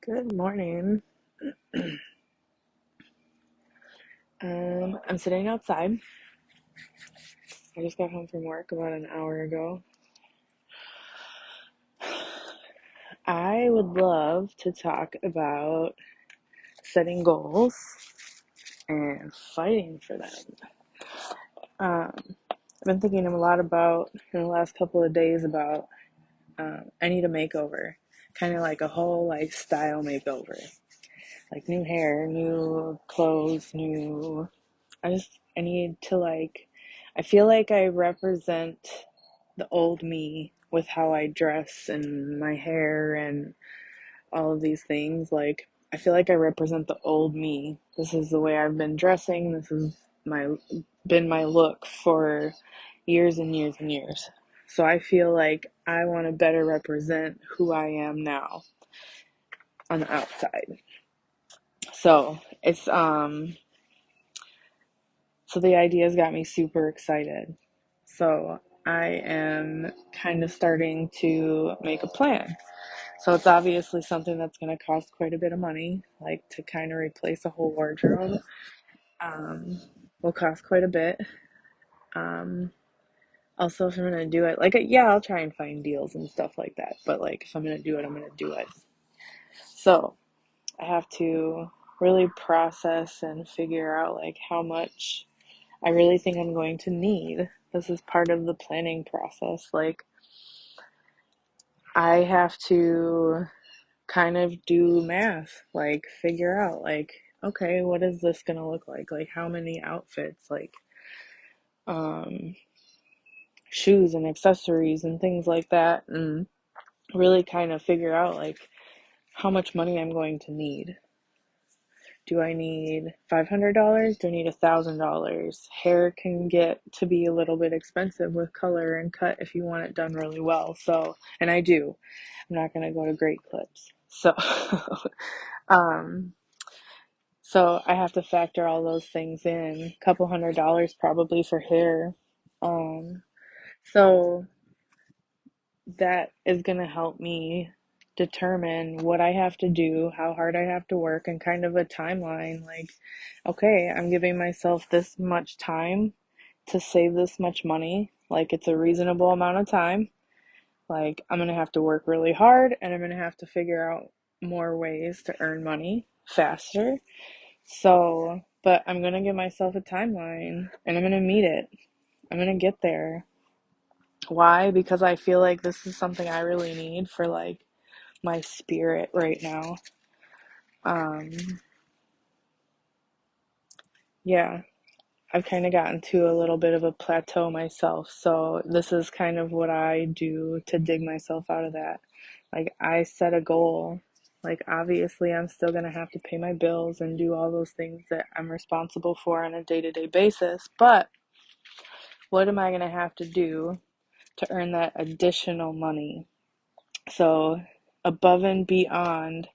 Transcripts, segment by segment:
Good morning. I'm sitting outside. I just got home from work about an hour ago. I would love to talk about setting goals and fighting for them. I've been thinking a lot about in the last couple of days about I need a makeover, kind of like a whole style makeover, like new hair, new clothes, new. I need to I feel like I represent the old me with how I dress and my hair and all of these things. I feel like I represent the old me. This is the way I've been dressing. This has my been my look for years and years and years. So I feel like I want to better represent who I am now on the outside. So so the idea's got me super excited. So I am kind of starting to make a plan. So it's obviously something that's going to cost quite a bit of money, like to kind of replace a whole wardrobe. Um, will cost quite a bit. Um, Also, if I'm going to do it, yeah, I'll try and find deals and stuff like that. But if I'm going to do it, I'm going to do it. So I have to really process and figure out how much I really think I'm going to need. This is part of the planning process. I have to kind of do math, figure out, okay, what is this gonna look like? How many outfits, um, shoes and accessories and things like that, and really kind of figure out, how much money I'm going to need. Do I need $500? Do I need $1,000? Hair can get to be a little bit expensive with color and cut if you want it done really well. So, and I do. I'm not going to go to Great Clips. So, um, so I have to factor all those things in. A couple $100 probably for hair. Um, so that is going to help me determine what I have to do, how hard I have to work, and kind of a timeline. Okay, I'm giving myself this much time to save this much money. It's a reasonable amount of time. I'm going to have to work really hard, and I'm going to have to figure out more ways to earn money faster. So, but I'm going to give myself a timeline, and I'm going to meet it. I'm going to get there. Why? Because I feel like this is something I really need for my spirit right now. Um, yeah, I've kind of gotten to a little bit of a plateau myself. So this is kind of what I do to dig myself out of that. I set a goal. Obviously, I'm still going to have to pay my bills and do all those things that I'm responsible for on a day-to-day basis. But what am I going to have to do to earn that additional money? So above and beyond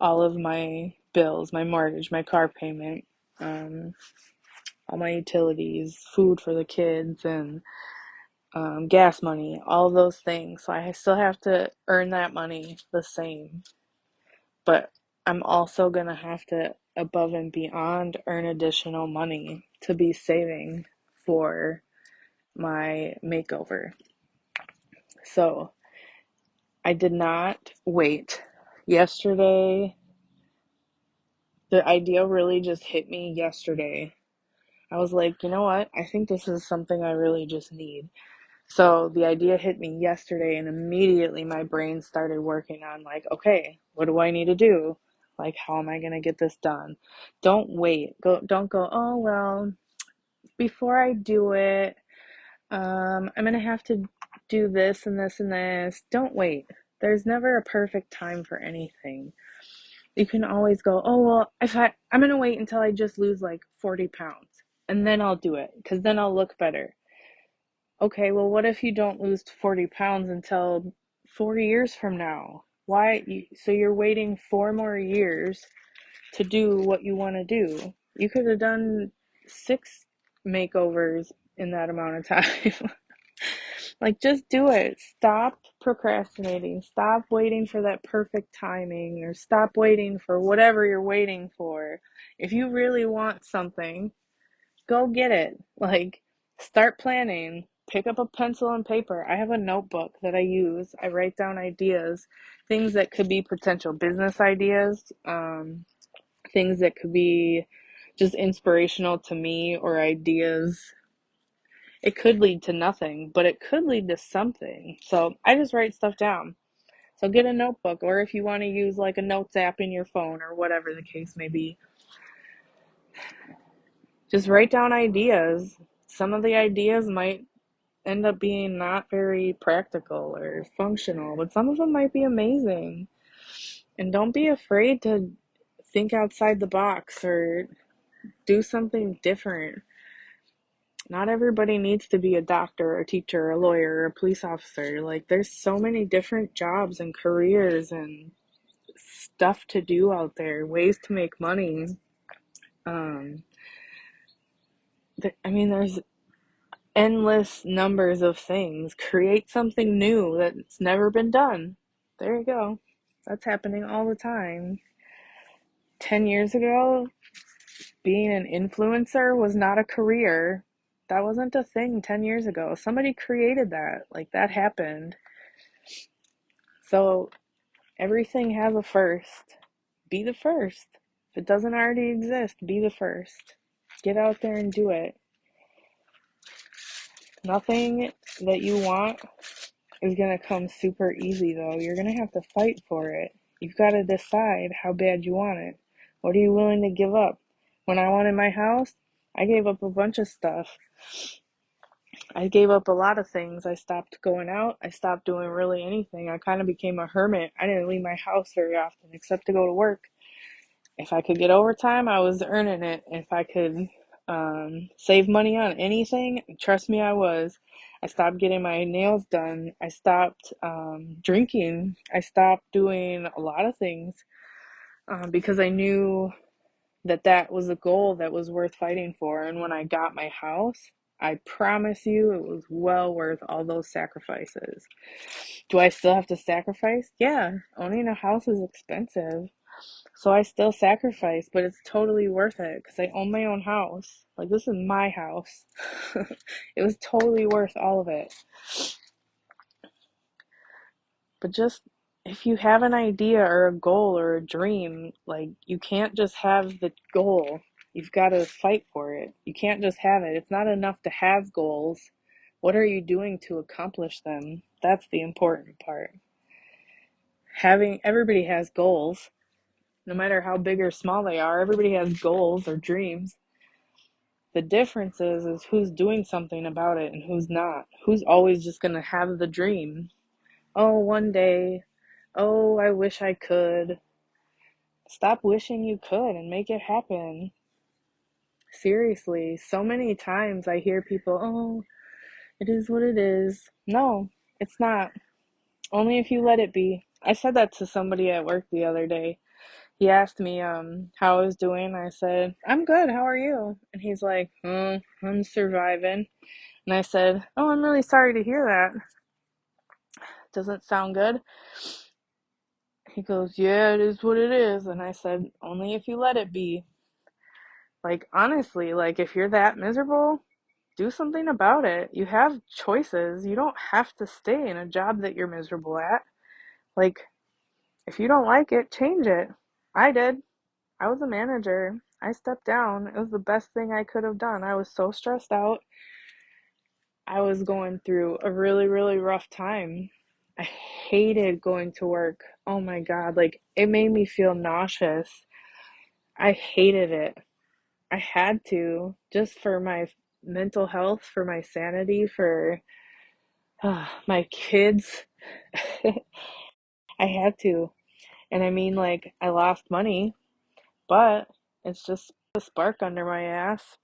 all of my bills, my mortgage, my car payment, all my utilities, food for the kids, and gas money, all those things. So I still have to earn that money the same. But I'm also going to have to, above and beyond, earn additional money to be saving for my makeover. So I did not wait. Yesterday, the idea really just hit me yesterday. I was like, you know what? I think this is something I really just need. So the idea hit me yesterday, and immediately my brain started working on, okay, what do I need to do? How am I going to get this done? Don't wait. Don't go, oh, well, before I do it, I'm going to have to do this and this and this. Don't wait. There's never a perfect time for anything. You can always go, oh, well, I'm going to wait until I just lose 40 pounds, and then I'll do it, because then I'll look better. Okay, well, what if you don't lose 40 pounds until 4 years from now? So you're waiting 4 more years to do what you want to do. You could have done 6 makeovers in that amount of time. Just do it. Stop procrastinating. Stop waiting for that perfect timing, or stop waiting for whatever you're waiting for. If you really want something, go get it. Like, start planning. Pick up a pencil and paper. I have a notebook that I use. I write down ideas, things that could be potential business ideas, things that could be just inspirational to me, or ideas. It could lead to nothing, but it could lead to something. So I just write stuff down. So get a notebook, or if you want to use like a notes app in your phone or whatever the case may be, just write down ideas. Some of the ideas might end up being not very practical or functional, but some of them might be amazing. And don't be afraid to think outside the box or do something different. Not everybody needs to be a doctor, a teacher, a lawyer, a police officer. Like, there's so many different jobs and careers and stuff to do out there, ways to make money. Um, there's endless numbers of things. Create something new that's never been done. There you go. That's happening all the time. 10 years ago, being an influencer was not a career. That wasn't a thing 10 years ago. Somebody created that. Like, that happened. So everything has a first. Be the first. If it doesn't already exist, be the first. Get out there and do it. Nothing that you want is going to come super easy, though. You're going to have to fight for it. You've got to decide how bad you want it. What are you willing to give up? When I wanted my house, I gave up a bunch of stuff. I gave up a lot of things. I stopped going out. I stopped doing really anything. I kind of became a hermit. I didn't leave my house very often except to go to work. If I could get overtime, I was earning it. If I could save money on anything, trust me, I was. I stopped getting my nails done. I stopped drinking. I stopped doing a lot of things because I knew that that was a goal that was worth fighting for. And when I got my house, I promise you it was well worth all those sacrifices. Do I still have to sacrifice? Yeah, owning a house is expensive. So I still sacrifice, but it's totally worth it because I own my own house. Like, this is my house. It was totally worth all of it. But just, if you have an idea or a goal or a dream, like, you can't just have the goal. You've got to fight for it. You can't just have it. It's not enough to have goals. What are you doing to accomplish them? That's the important part. Everybody has goals. No matter how big or small they are, everybody has goals or dreams. The difference is who's doing something about it and who's not. Who's always just going to have the dream. Oh, one day. Oh, I wish I could. Stop wishing you could and make it happen. Seriously, so many times I hear people, oh, it is what it is. No, it's not. Only if you let it be. I said that to somebody at work the other day. He asked me how I was doing. I said, I'm good. How are you? And he's like, oh, I'm surviving. And I said, oh, I'm really sorry to hear that. Doesn't sound good. He goes, yeah, it is what it is. And I said, only if you let it be. Like, honestly, like, if you're that miserable, do something about it. You have choices. You don't have to stay in a job that you're miserable at. Like, if you don't like it, change it. I did. I was a manager. I stepped down. It was the best thing I could have done. I was so stressed out. I was going through a really, really rough time. I hated going to work. Oh my God. Like, it made me feel nauseous. I hated it. I had to, just for my mental health, for my sanity, for my kids. I had to. And I mean, like, I lost money, but it's just a spark under my ass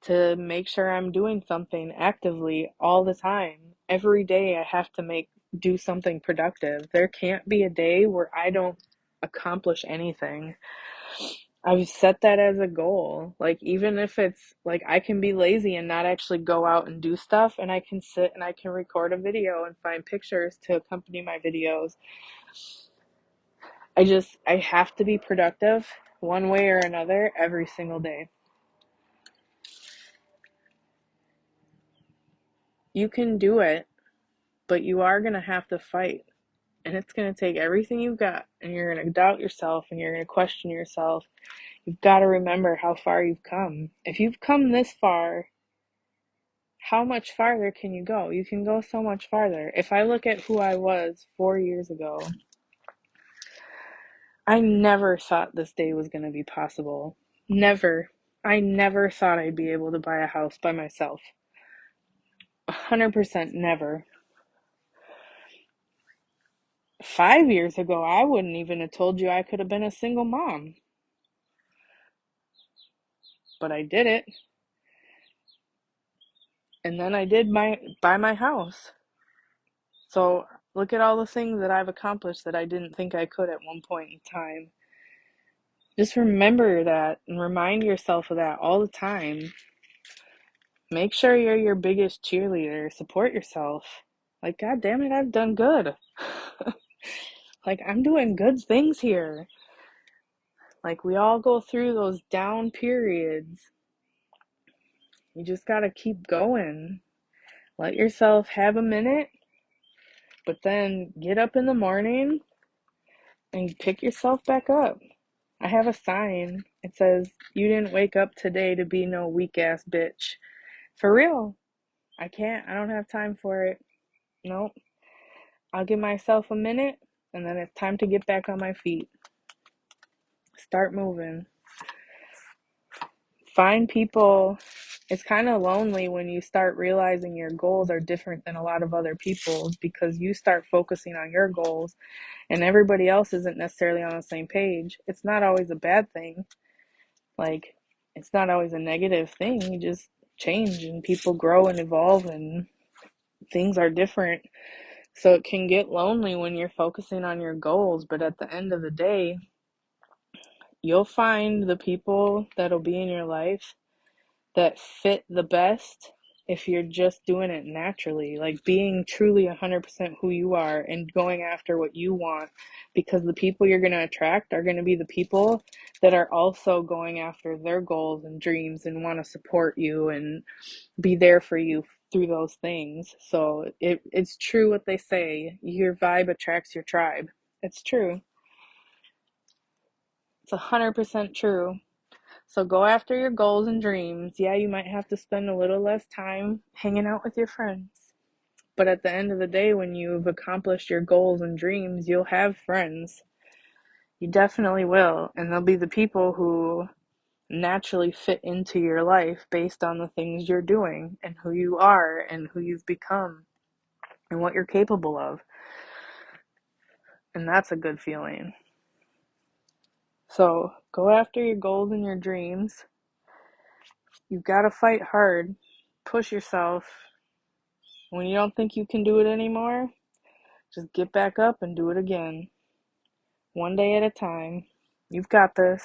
to make sure I'm doing something actively all the time. Every day I have to do something productive. There can't be a day where I don't accomplish anything. I've set that as a goal. Like, even if it's like I can be lazy and not actually go out and do stuff, and I can sit and I can record a video and find pictures to accompany my videos. I have to be productive one way or another every single day. You can do it, but you are going to have to fight. And it's going to take everything you've got, and you're going to doubt yourself and you're going to question yourself. You've got to remember how far you've come. If you've come this far, how much farther can you go? You can go so much farther. If I look at who I was 4 years ago, I never thought this day was going to be possible. Never. I never thought I'd be able to buy a house by myself. 100% never. 5 years ago, I wouldn't even have told you I could have been a single mom. But I did it. And then I did buy my house. So look at all the things that I've accomplished that I didn't think I could at one point in time. Just remember that and remind yourself of that all the time. Make sure you're your biggest cheerleader. Support yourself. Like, God damn it, I've done good. Like, I'm doing good things here. Like, we all go through those down periods. You just gotta keep going. Let yourself have a minute, but then get up in the morning and pick yourself back up. I have a sign. It says, "You didn't wake up today to be no weak ass bitch." For real. I can't. I don't have time for it. Nope. I'll give myself a minute, and then it's time to get back on my feet. Start moving. Find people. It's kind of lonely when you start realizing your goals are different than a lot of other people's, because you start focusing on your goals and everybody else isn't necessarily on the same page. It's not always a bad thing. Like, it's not always a negative thing. You just change and people grow and evolve and things are different. So it can get lonely when you're focusing on your goals, but at the end of the day, you'll find the people that'll be in your life that fit the best if you're just doing it naturally, like being truly 100% who you are and going after what you want, because the people you're going to attract are going to be the people that are also going after their goals and dreams and want to support you and be there for you through those things. So it's true what they say, your vibe attracts your tribe. It's true. It's 100% true. So go after your goals and dreams. Yeah, you might have to spend a little less time hanging out with your friends. But at the end of the day, when you've accomplished your goals and dreams, you'll have friends. You definitely will. And they'll be the people who naturally fit into your life based on the things you're doing and who you are and who you've become and what you're capable of. And that's a good feeling. So go after your goals and your dreams. You've got to fight hard, push yourself. When you don't think you can do it anymore, just get back up and do it again. One day at a time. You've got this.